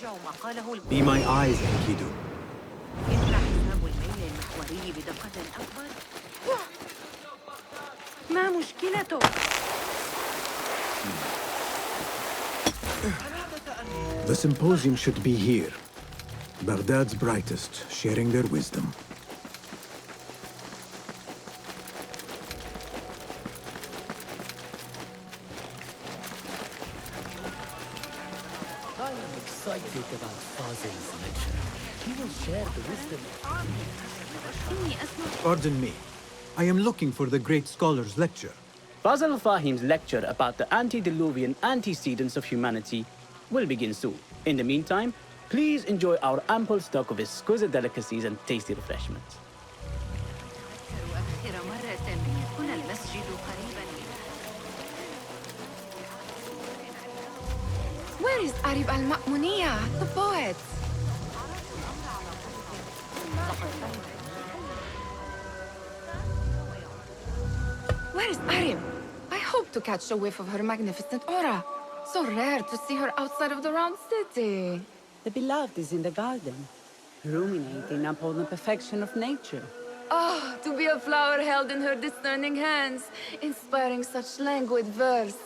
يرجع ما قاله Be my eyes, Enkidu. إن حساب الميل المحوري بدقة أكبر. ما مشكلته؟ The symposium should be here. Baghdad's brightest, sharing their wisdom. I am excited about Fazil's lecture. He will share the wisdom. Pardon me. I am looking for the great scholar's lecture. Fazl Fahim's lecture about the antediluvian antecedents of humanity will begin soon. In the meantime, please enjoy our ample stock of exquisite delicacies and tasty refreshments. Where is Arib al-Ma'muniya, the poet? Where is Arib? I hope to catch a whiff of her magnificent aura. So rare to see her outside of the round city. The beloved is in the garden, ruminating upon the perfection of nature. Oh, to be a flower held in her discerning hands, inspiring such languid verse.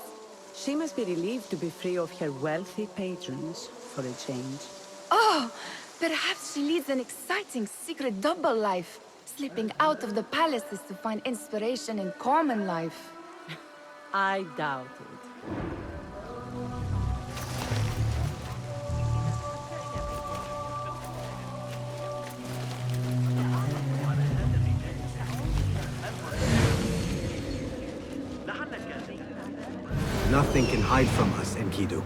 She must be relieved to be free of her wealthy patrons for a change. Oh, perhaps she leads an exciting secret double life, slipping out of the palaces to find inspiration in common life. I doubt it. Nothing can hide from us, Enkidu.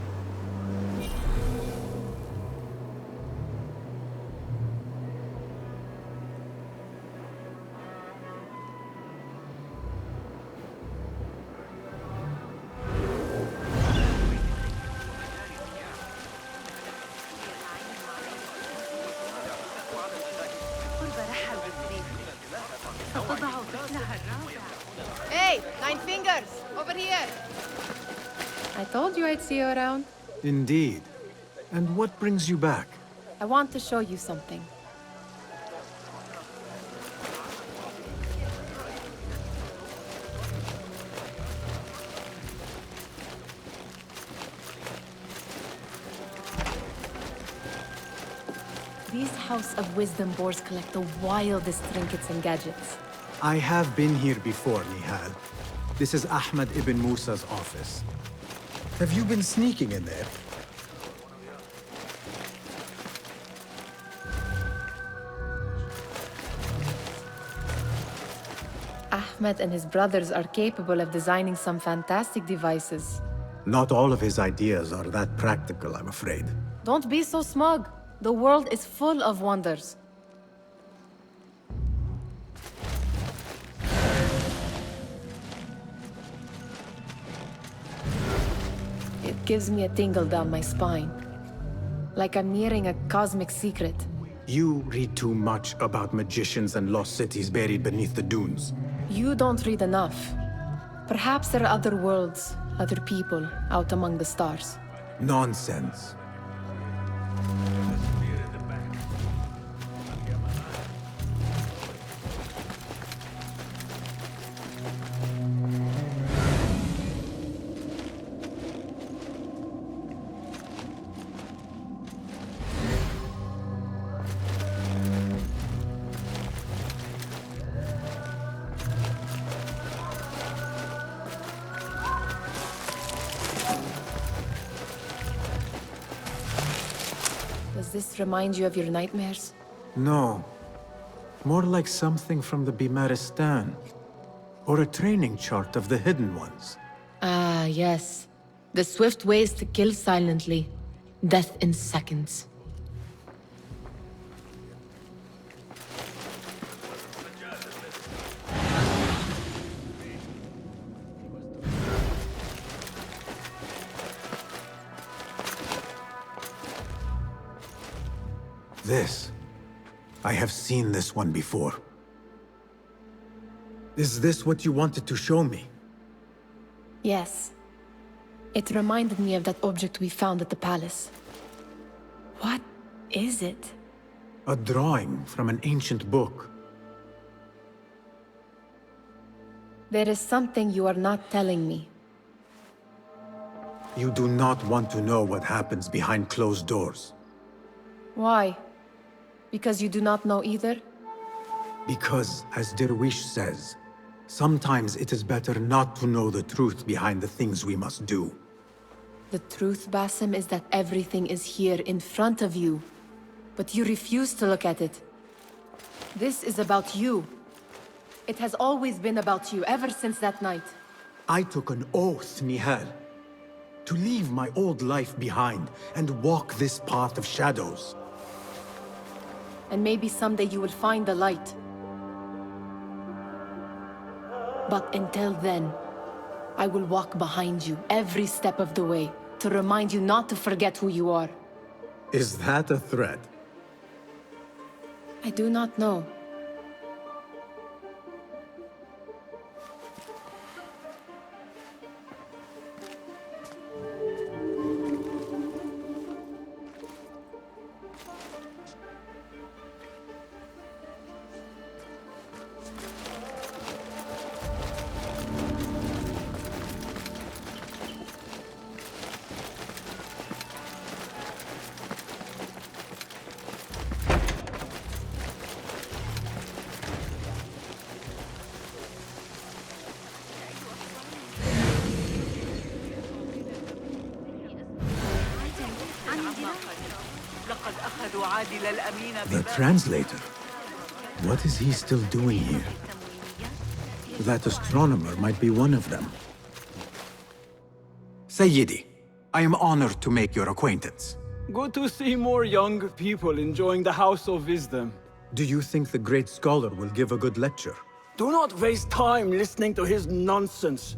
Hey, Nine Fingers, over here! I told you I'd see you around. Indeed. And what brings you back? I want to show you something. These House of Wisdom boars collect the wildest trinkets and gadgets. I have been here before, Nihal. This is Ahmed ibn Musa's office. Have you been sneaking in there? Ahmed and his brothers are capable of designing some fantastic devices. Not all of his ideas are that practical, I'm afraid. Don't be so smug. The world is full of wonders. It gives me a tingle down my spine. Like I'm nearing a cosmic secret. You read too much about magicians and lost cities buried beneath the dunes. You don't read enough. Perhaps there are other worlds, other people, out among the stars. Nonsense. Does this remind you of your nightmares? No. More like something from the Bimaristan. Or a training chart of the Hidden Ones. Ah, yes. The swift ways to kill silently. Death in seconds. This. I have seen this one before. Is this what you wanted to show me? Yes. It reminded me of that object we found at the palace. What is it? A drawing from an ancient book. There is something you are not telling me. You do not want to know what happens behind closed doors. Why? Because you do not know either? Because, as Derwish says, sometimes it is better not to know the truth behind the things we must do. The truth, Basim, is that everything is here in front of you. But you refuse to look at it. This is about you. It has always been about you, ever since that night. I took an oath, Nihal, to leave my old life behind and walk this path of shadows. And maybe someday you will find the light. But until then, I will walk behind you every step of the way to remind you not to forget who you are. Is that a threat? I do not know. The translator? What is he still doing here? That astronomer might be one of them. Sayyidi, I am honored to make your acquaintance. Good to see more young people enjoying the House of Wisdom. Do you think the great scholar will give a good lecture? Do not waste time listening to his nonsense.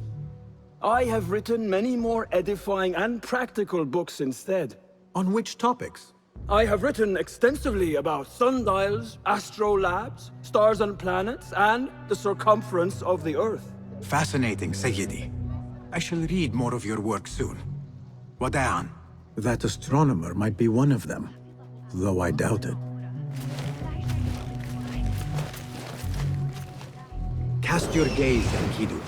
I have written many more edifying and practical books instead. On which topics? I have written extensively about sundials, astrolabes, stars and planets, and the circumference of the Earth. Fascinating, Sayyidi. I shall read more of your work soon. Wada'an. That astronomer might be one of them, though I doubt it. Cast your gaze, Enkidu.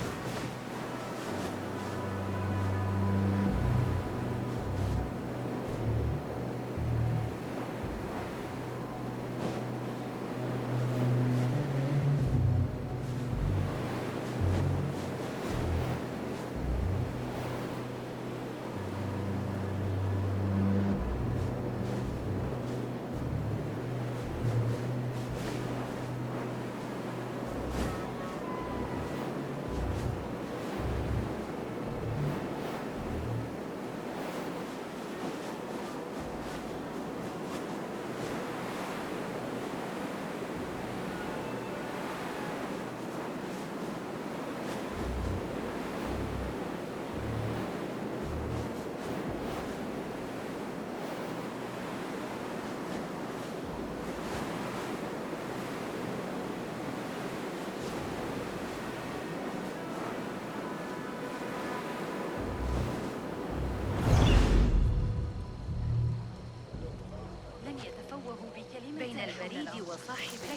بين البريد وصاحبه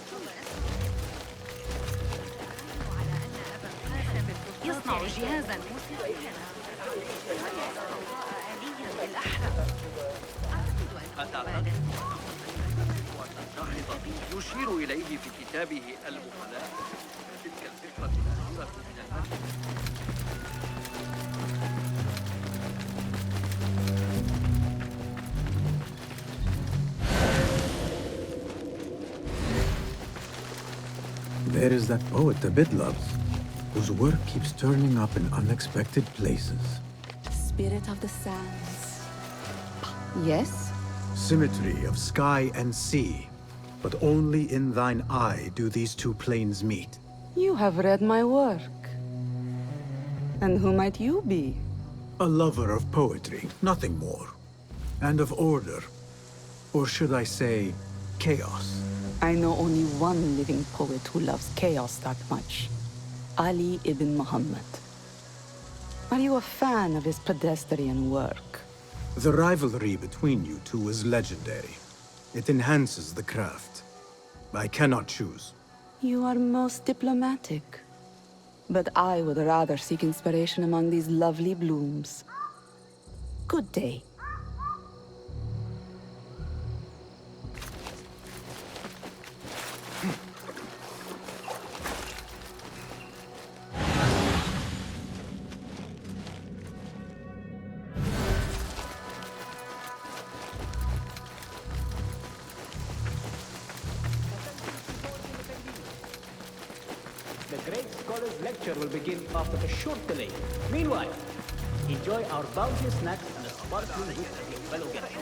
يصنع جهازا موسيقيا آليا بالأحرى. أتعتقد يشير إليه في كتابه البخلاء تلك الفكرة الأخيرة من المجد. There is that poet Abid loves, whose work keeps turning up in unexpected places. Spirit of the sands. Yes? Symmetry of sky and sea, but only in thine eye do these two planes meet. You have read my work. And who might you be? A lover of poetry, nothing more. And of order. Or should I say, chaos. I know only one living poet who loves chaos that much. Ali ibn Muhammad. Are you a fan of his pedestrian work? The rivalry between you two is legendary. It enhances the craft. I cannot choose. You are most diplomatic. But I would rather seek inspiration among these lovely blooms. Good day. The Great Scholar's lecture will begin after a short delay. Meanwhile, enjoy our bounteous snacks and a sparkling with your fellow guests.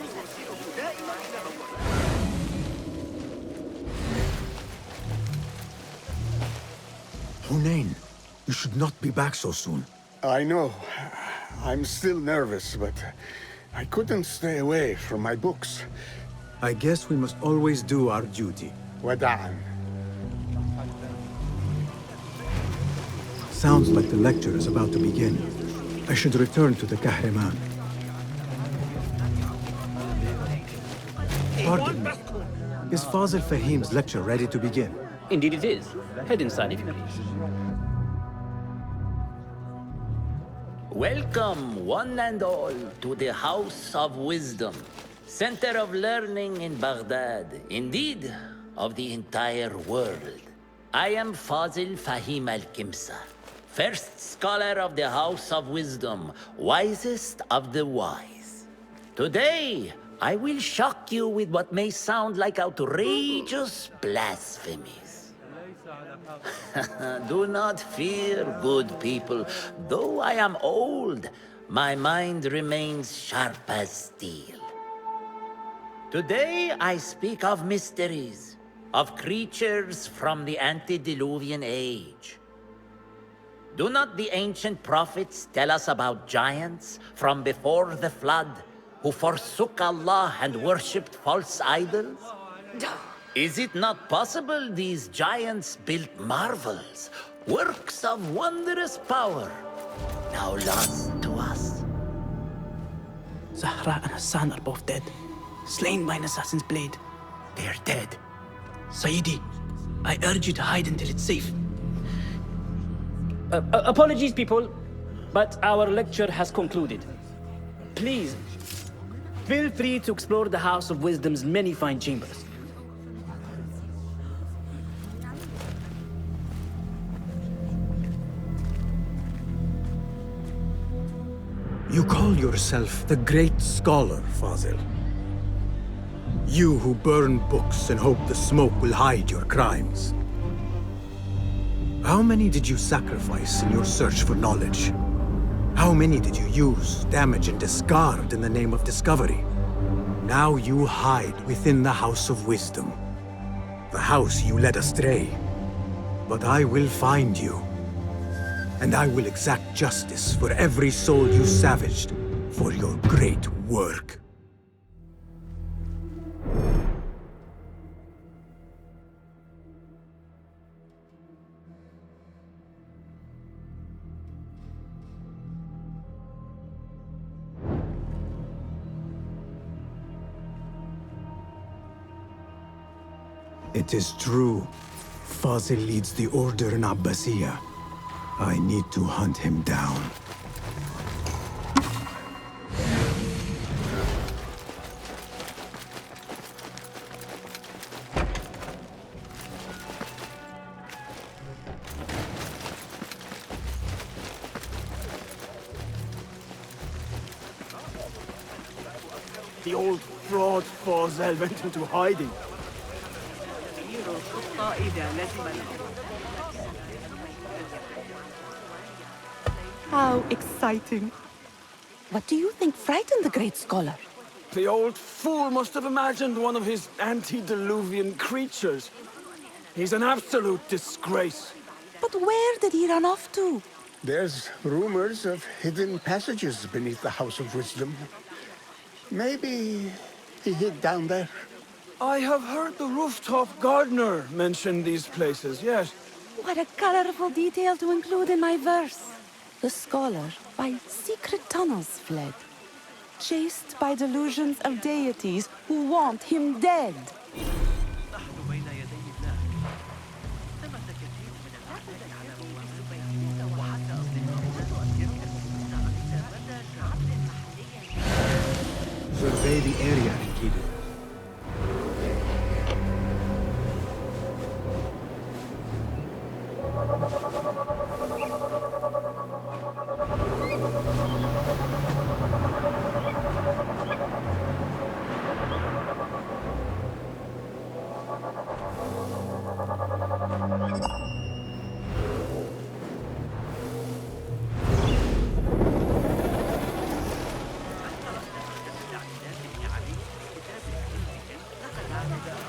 Hunain, you should not be back so soon. I know. I'm still nervous, but I couldn't stay away from my books. I guess we must always do our duty. Wada'an. Sounds like the lecture is about to begin. I should return to the Kahraman. Pardon me. Is Fazil Fahim's lecture ready to begin? Indeed it is. Head inside if you please. Welcome, one and all, to the House of Wisdom, center of learning in Baghdad, indeed, of the entire world. I am Fazil Fahim al-Kimsa, first scholar of the House of Wisdom, wisest of the wise. Today, I will shock you with what may sound like outrageous blasphemies. Do not fear, good people. Though I am old, my mind remains sharp as steel. Today I speak of mysteries, of creatures from the antediluvian age. Do not the ancient prophets tell us about giants from before the flood who forsook Allah and worshipped false idols? Is it not possible these giants built marvels, works of wondrous power, now lost to us? Zahra and Hassan are both dead, slain by an assassin's blade. They're dead. Sayyidi, I urge you to hide until it's safe. Apologies, people, but our lecture has concluded. Please, feel free to explore the House of Wisdom's many fine chambers. You call yourself the Great Scholar, Fazil. You who burn books and hope the smoke will hide your crimes. How many did you sacrifice in your search for knowledge? How many did you use, damage, and discard in the name of discovery? Now you hide within the House of Wisdom. The house you led astray. But I will find you. And I will exact justice for every soul you savaged for your great work. It is true. Fazil leads the order in Abbasiyah. I need to hunt him down. The old fraud Fazil went into hiding. How exciting. What do you think frightened the great scholar? The old fool must have imagined one of his antediluvian creatures. He's an absolute disgrace. But where did he run off to? There's rumors of hidden passages beneath the House of Wisdom. Maybe he hid down there. I have heard the rooftop gardener mention these places, yes. What a colorful detail to include in my verse. The scholar by secret tunnels fled. chased by delusions of deities who want him dead. نحن بين يدي الله. ثمة كثير من الأحداث على مواقفه وحتى أصدقاؤنا يكتبون علينا مدى شعبنا. Survey the area, Enkidu.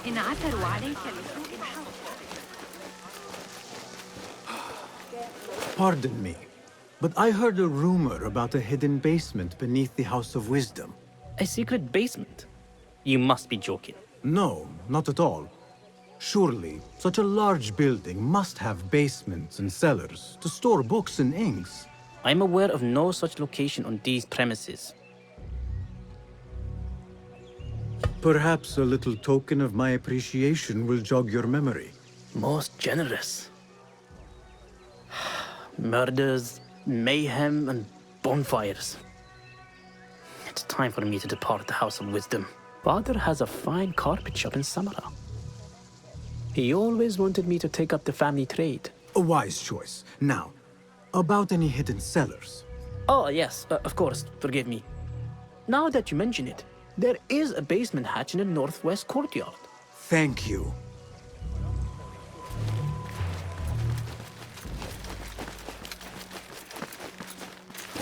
إن عثروا عليك لسوء الحظ. Pardon me, but I heard a rumor about a hidden basement beneath the House of Wisdom. A secret basement? You must be joking. No, not at all. Surely, such a large building must have basements and cellars to store books and inks. I'm aware of no such location on these premises. Perhaps a little token of my appreciation will jog your memory. Most generous. Murders, mayhem, and bonfires. It's time for me to depart the House of Wisdom. Father has a fine carpet shop in Samara. He always wanted me to take up the family trade. A wise choice. Now, about any hidden cellars. Oh, yes, of course, forgive me. Now that you mention it, there is a basement hatch in the northwest courtyard. Thank you.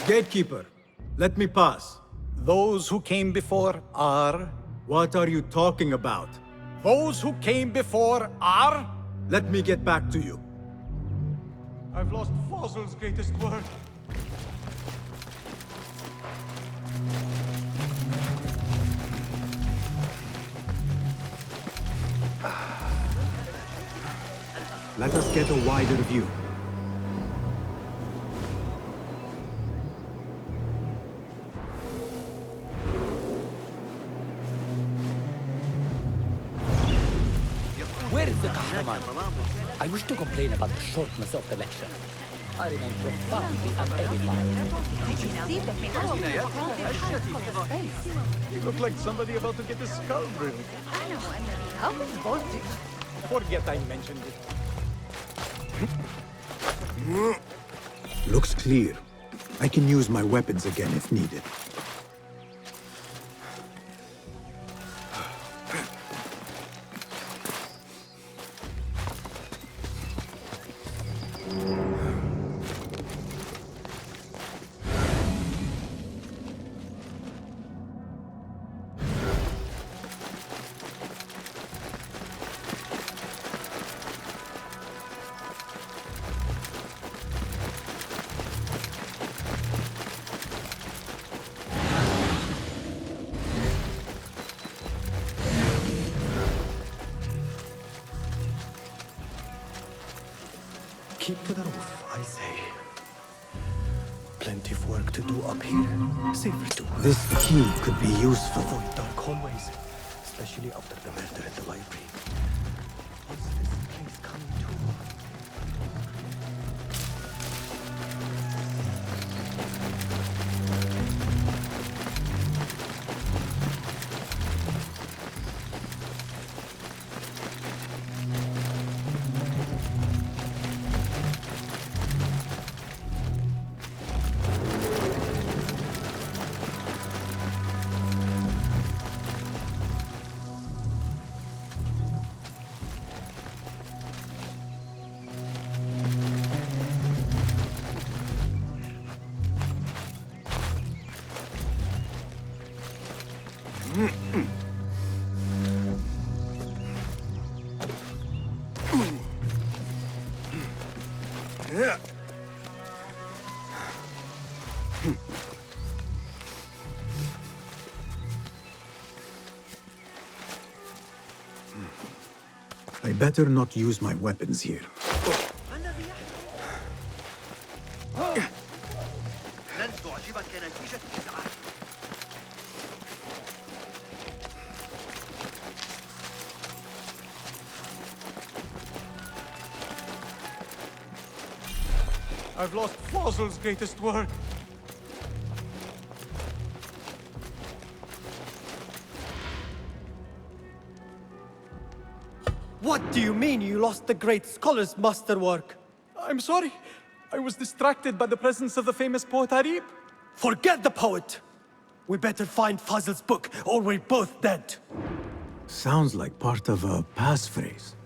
Gatekeeper, let me pass. Those who came before are... What are you talking about? Those who came before are... Let me get back to you. I've lost Fossil's greatest word. Let us get a wider view. Where is the Kahraman? I wish to complain about the shortness of the lecture. I remain profoundly unedified. You look like somebody about to get his skull drilled. Forget I mentioned it. Looks clear. I can use my weapons again if needed. Keep to the roof, I say. Plenty of work to do up here. Safer to work. This key could be useful. Avoid dark hallways, especially after the murder in the library. What's this place coming to? I better not use my weapons here. لن تعجبك نتيجة الإزعاج. I've lost Fossil's greatest work. What do you mean you lost the great scholar's masterwork? I'm sorry. I was distracted by the presence of the famous poet Arib. Forget the poet! We better find Fazil's book, or we're both dead. Sounds like part of a passphrase.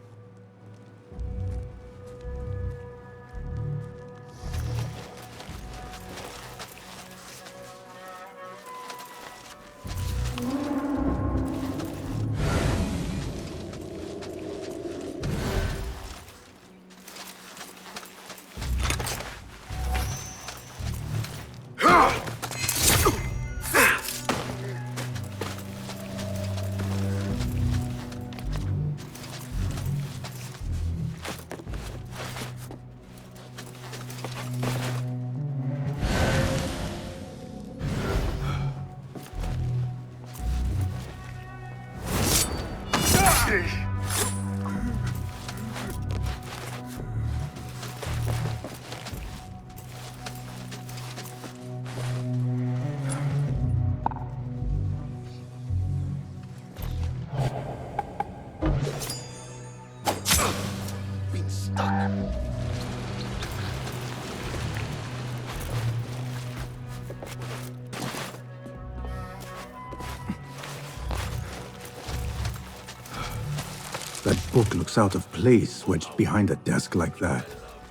That book looks out of place wedged behind a desk like that.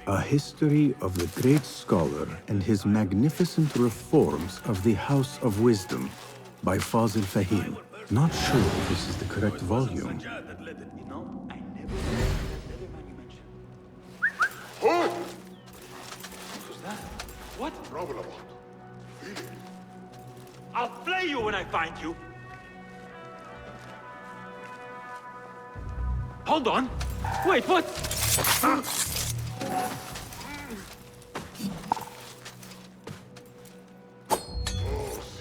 A history of the great scholar and his magnificent reforms of the House of Wisdom by Fazil Fahim. Not sure if this is the correct volume. What? I'll play you when I find you. Hold on. Wait, what?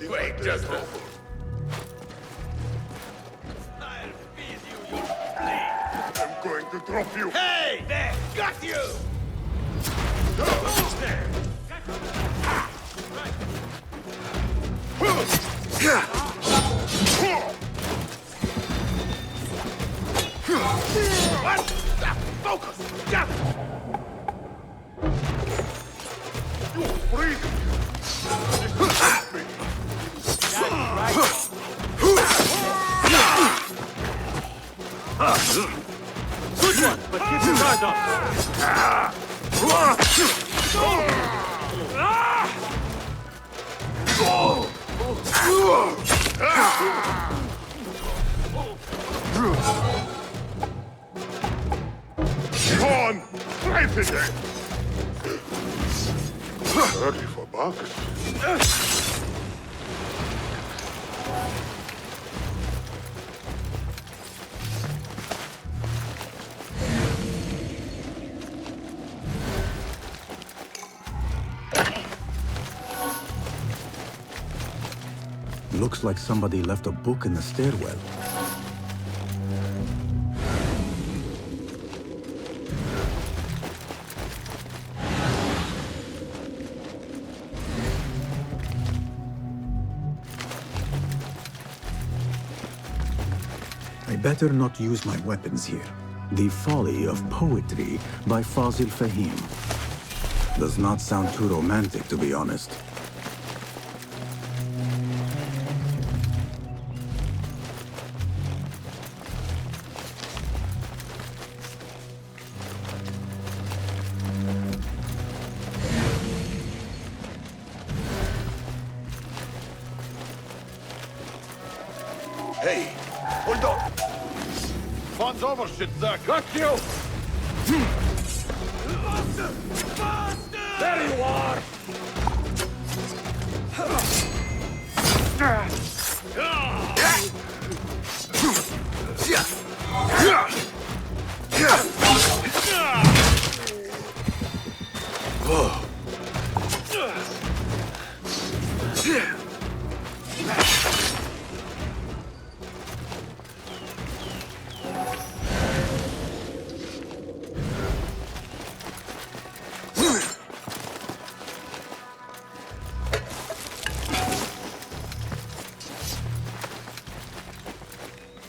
Wait, just a... I'll feed you, you flea. I'm going to drop you. Hey, there! Got you! Who's there? What? Focus! Got it! You freeze! Good one, but keep your guard up. Come on! Fight again! Early for bugs. Looks like somebody left a book in the stairwell. I better not use my weapons here. The Folly of Poetry by Fazil Fahim. Does not sound too romantic, to be honest. Hey, hold on! Fun's over, shit, Zach! Got you! There you are!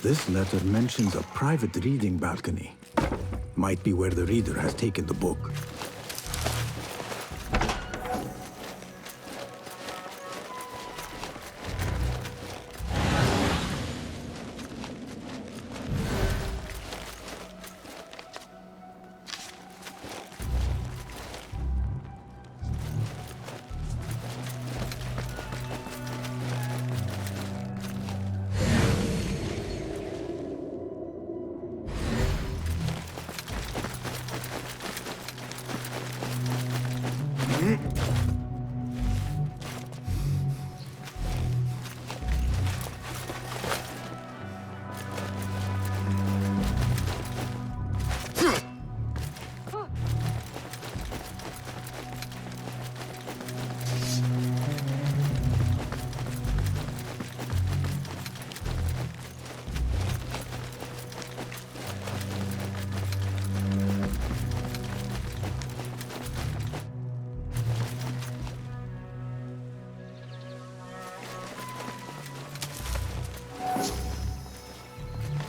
This letter mentions a private reading balcony. Might be where the reader has taken the book.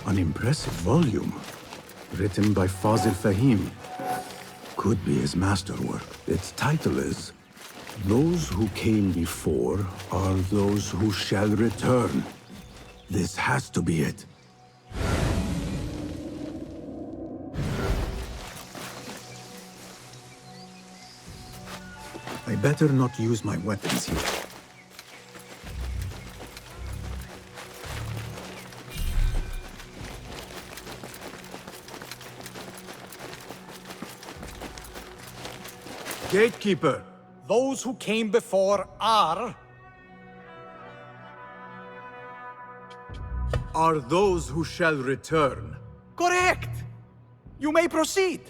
An impressive volume, written by Fazil Fahim. Could be his masterwork. Its title is, "Those who came before are those who shall return." This has to be it. I better not use my weapons here. Gatekeeper, Those who came before are those who shall return. correct. You may proceed.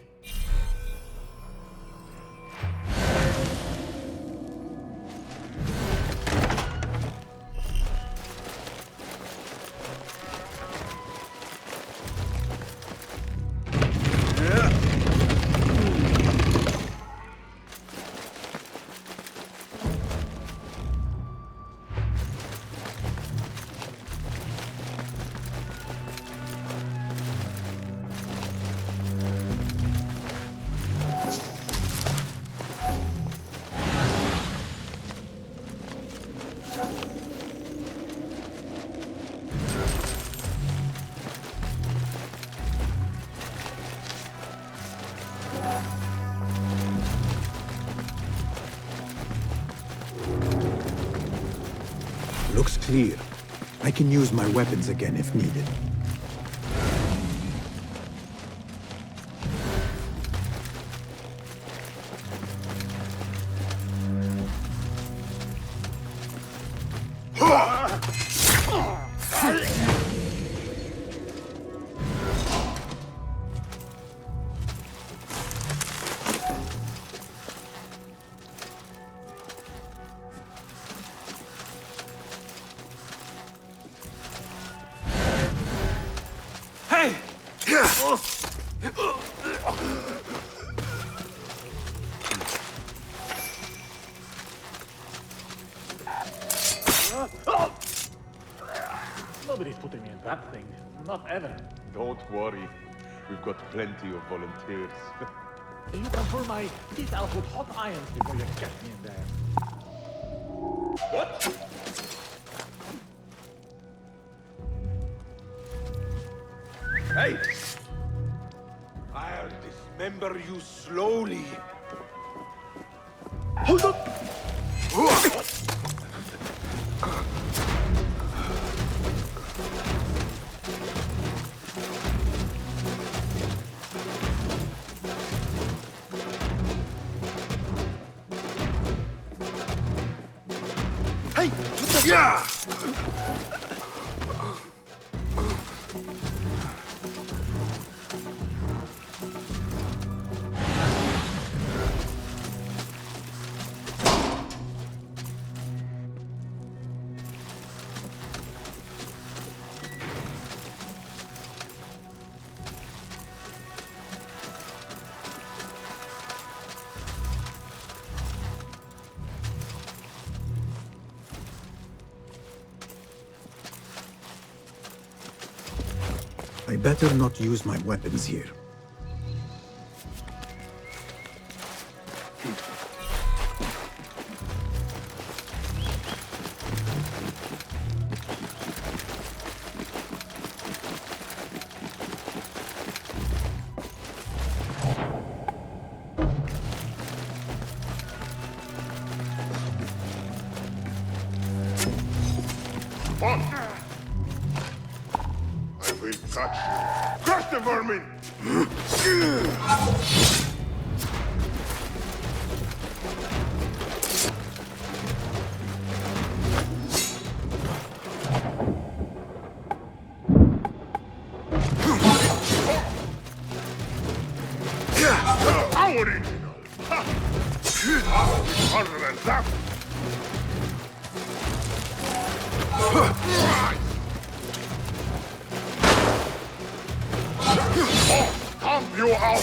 Looks clear. I can use my weapons again if needed. Nobody's putting me in that thing. Not ever. Don't worry. We've got plenty of volunteers. You can pull my teeth out with hot irons before you get me in there. What? Hey! I'll dismember you slowly. Hold up! Hey! Yeah! I better not use my weapons here. I will catch you. Crush the vermin! How original! Ha! Harder than that! Pump you out!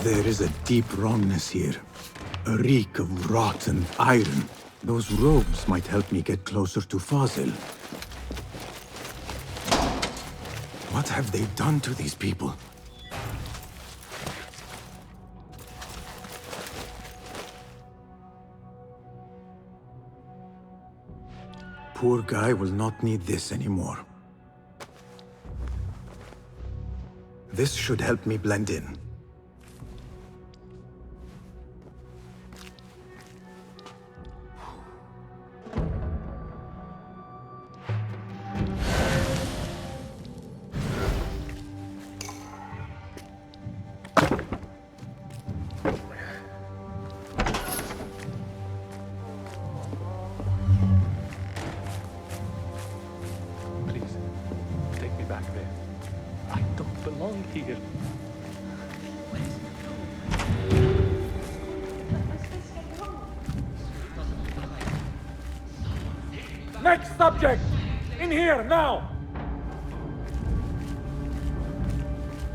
There is a deep wrongness here. A reek of rotten iron. Those robes might help me get closer to Fazil. What have they done to these people? Poor guy will not need this anymore. This should help me blend in. Please, take me back there. I don't belong here. Next subject! In here, now!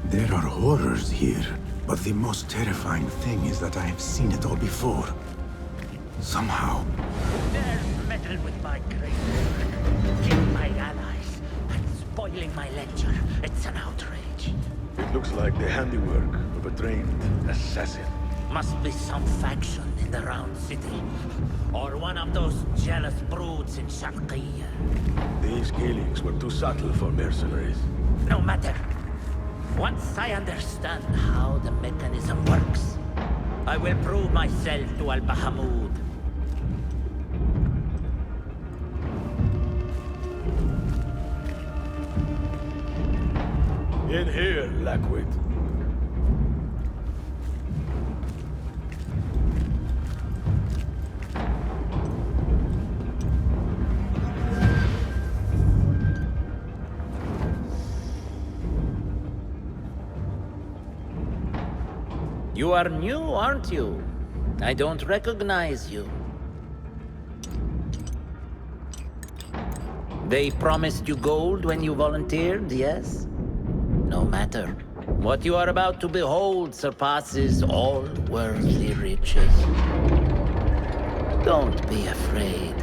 There are horrors here, but the most terrifying thing is that I have seen it all before. Somehow. Dares meddle with my great work, killing my allies, and spoiling my lecture. It's an outrage. It looks like the handiwork of a trained assassin. Must be some faction in the Round City, or one of those jealous broods in Sharqiyya. These killings were too subtle for mercenaries. No matter. Once I understand how the mechanism works, I will prove myself to Al-Bahamud. In here, Lackwit. You are new, aren't you? I don't recognize you. They promised you gold when you volunteered, yes? No matter. What you are about to behold surpasses all worldly riches. Don't be afraid.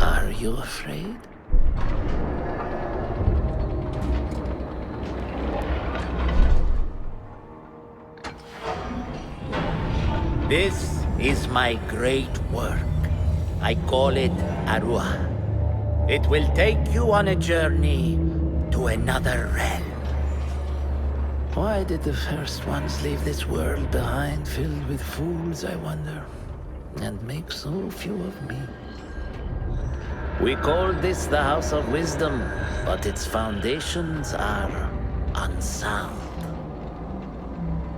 Are you afraid? This is my great work. I call it Arua. It will take you on a journey to another realm. Why did the first ones leave this world behind filled with fools, I wonder, and make so few of me? We called this the House of Wisdom, but its foundations are unsound.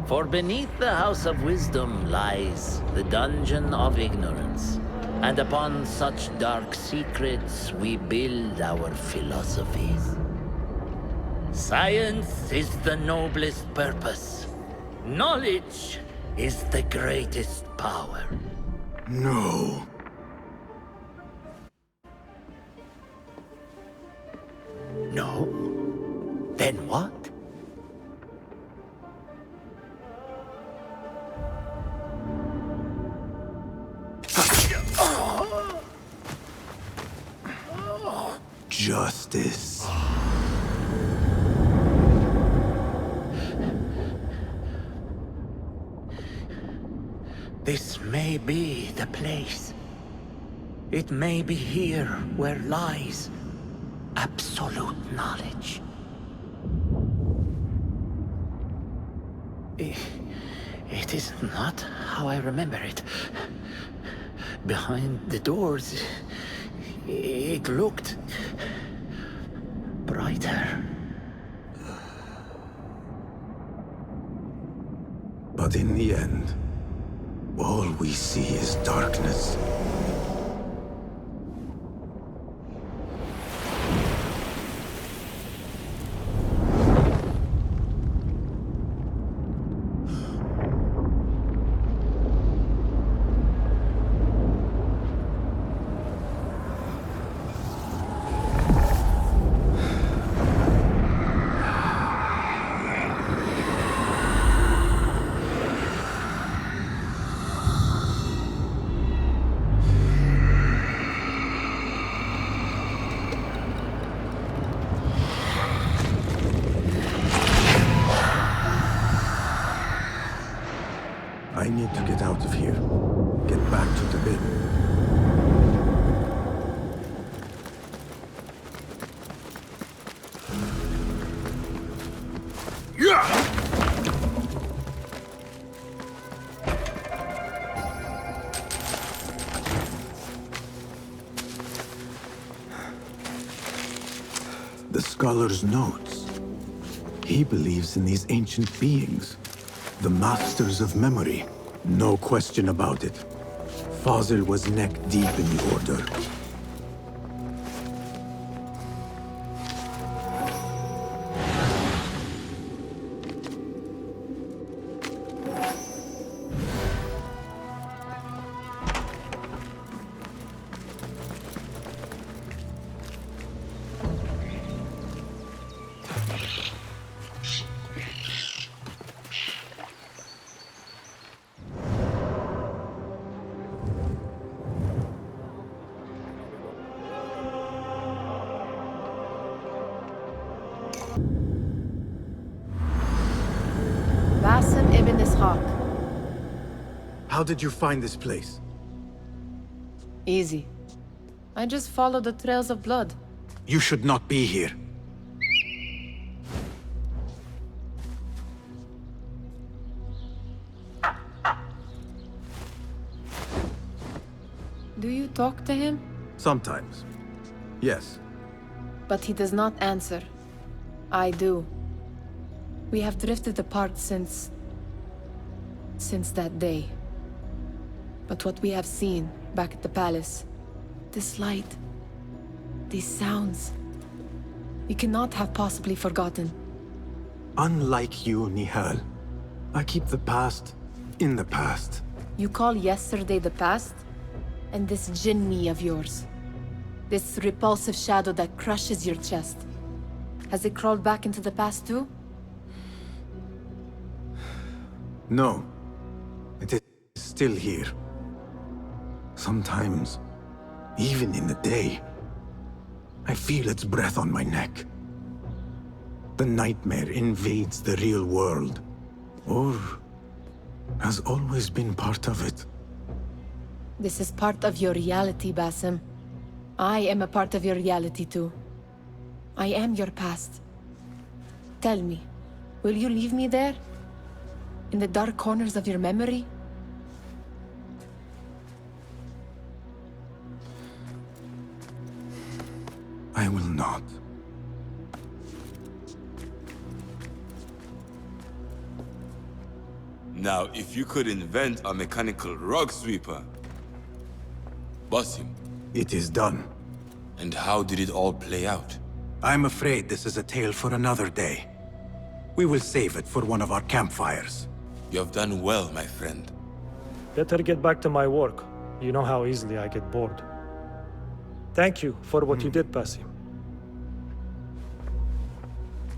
For beneath the House of Wisdom lies the Dungeon of Ignorance, and upon such dark secrets we build our philosophies. Science is the noblest purpose. Knowledge is the greatest power. No. No? Then what? Justice. This may be the place. It may be here where lies absolute knowledge. It is not how I remember it. Behind the doors, it looked brighter. But in the end, all we see is darkness. I need to get out of here. Get back to the bin. The scholar's notes. He believes in these ancient beings. The masters of memory. No question about it. Fazil was neck deep in the Order. Basim ibn Ishaq. How did you find this place? Easy. I just follow the trails of blood. You should not be here. Do you talk to him? Sometimes. Yes. But he does not answer. I do. We have drifted apart since that day. But what we have seen back at the palace, this light, these sounds, we cannot have possibly forgotten. Unlike you, Nihal, I keep the past in the past. You call yesterday the past? And this jinni of yours, this repulsive shadow that crushes your chest, has it crawled back into the past too? No. It is still here. Sometimes, even in the day, I feel its breath on my neck. The nightmare invades the real world, or has always been part of it. This is part of your reality, Basim. I am a part of your reality too. I am your past. Tell me, will you leave me there? In the dark corners of your memory? I will not. Now, if you could invent a mechanical rug sweeper, Basim. It is done. And how did it all play out? I'm afraid this is a tale for another day. We will save it for one of our campfires. You have done well, my friend. Better get back to my work. You know how easily I get bored. Thank you for what you did, Basim.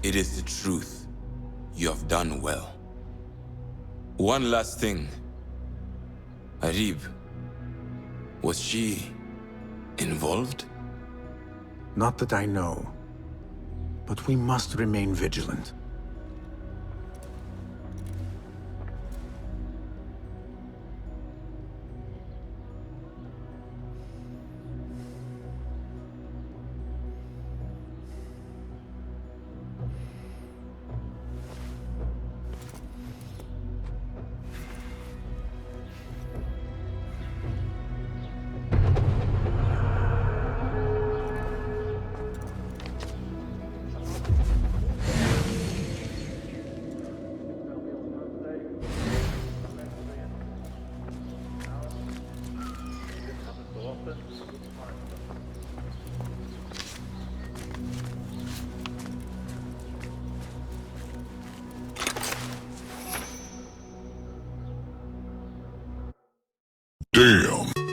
It is the truth. You have done well. One last thing. Arib, was she involved? Not that I know. But we must remain vigilant. Damn.